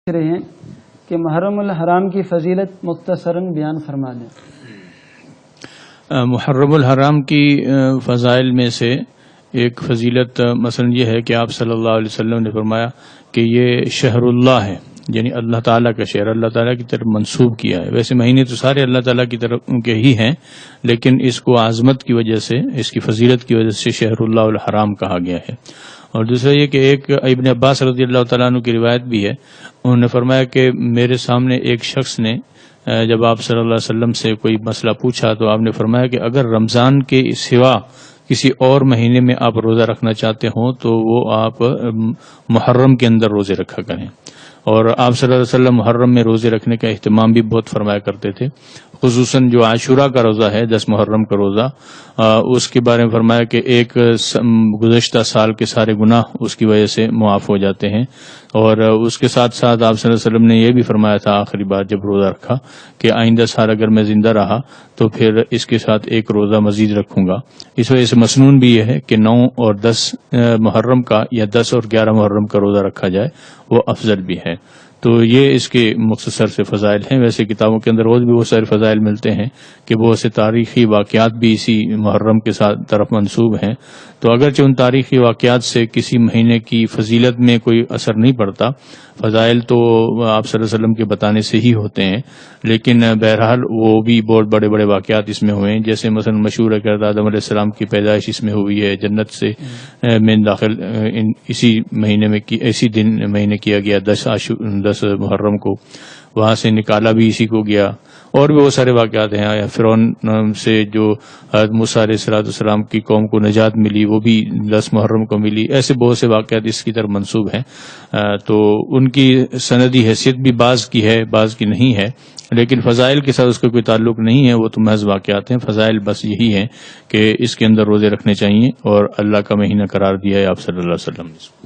رہے ہیں کہ محرم الحرام کی فضیلت مختصراً بیان فرما دیں۔ محرم الحرام کی فضائل میں سے ایک فضیلت مثلا یہ ہے کہ آپ صلی اللہ علیہ وسلم نے فرمایا کہ یہ شہر اللہ ہے، یعنی اللہ تعالیٰ کا شہر، اللہ تعالیٰ کی طرف منسوب کیا ہے۔ ویسے مہینے تو سارے اللہ تعالیٰ کی طرف کے ہی ہیں، لیکن اس کو عظمت کی وجہ سے، اس کی فضیلت کی وجہ سے شہر اللہ الحرام کہا گیا ہے۔ اور دوسرا یہ کہ ایک ابن عباس رضی اللہ تعالیٰ عنہ کی روایت بھی ہے، انہوں نے فرمایا کہ میرے سامنے ایک شخص نے جب آپ صلی اللہ علیہ وسلم سے کوئی مسئلہ پوچھا تو آپ نے فرمایا کہ اگر رمضان کے سوا کسی اور مہینے میں آپ روزہ رکھنا چاہتے ہوں تو وہ آپ محرم کے اندر روزے رکھا کریں۔ اور آپ صلی اللہ علیہ وسلم محرم میں روزے رکھنے کا اہتمام بھی بہت فرمایا کرتے تھے، خصوصاً جو عاشورہ کا روزہ ہے، 10 محرم کا روزہ، اس کے بارے میں فرمایا کہ ایک گزشتہ سال کے سارے گناہ اس کی وجہ سے معاف ہو جاتے ہیں۔ اور اس کے ساتھ ساتھ آپ صلی اللہ علیہ وسلم نے یہ بھی فرمایا تھا آخری بار جب روزہ رکھا کہ آئندہ سال اگر میں زندہ رہا تو پھر اس کے ساتھ ایک روزہ مزید رکھوں گا۔ اس وجہ سے مسنون بھی یہ ہے کہ 9 اور 10 محرم کا یا 10 اور 11 محرم کا روزہ رکھا جائے، وہ افضل بھی ہے۔ تو یہ اس کے مختصر سے فضائل ہیں۔ ویسے کتابوں کے اندر روز بھی بہت سارے فضائل ملتے ہیں کہ بہت سے تاریخی واقعات بھی اسی محرم کے ساتھ طرف منسوب ہیں، تو اگرچہ ان تاریخی واقعات سے کسی مہینے کی فضیلت میں کوئی اثر نہیں پڑتا، فضائل تو آپ صلی اللہ علیہ وسلم کے بتانے سے ہی ہوتے ہیں، لیکن بہرحال وہ بھی بہت بڑے بڑے واقعات اس میں ہوئے ہیں، جیسے مثلا مشہور ہے کہ آدم علیہ السلام کی پیدائش اس میں ہوئی ہے، جنت سے میں داخل اسی مہینے کیا گیا 10 محرم کو، وہاں سے نکالا بھی اسی کو گیا۔ اور بھی بہت سارے واقعات ہیں، فرعون سے جو موسیٰ علیہ السلام کی قوم کو نجات ملی وہ بھی 10 محرم کو ملی۔ ایسے بہت سے واقعات اس کی طرف منسوب ہیں، تو ان کی سندی حیثیت بھی بعض کی ہے بعض کی نہیں ہے، لیکن فضائل کے ساتھ اس کا کوئی تعلق نہیں ہے، وہ تو محض واقعات ہیں۔ فضائل بس یہی ہیں کہ اس کے اندر روزے رکھنے چاہیے اور اللہ کا مہینہ قرار دیا ہے آپ صلی اللہ علیہ وسلم نے۔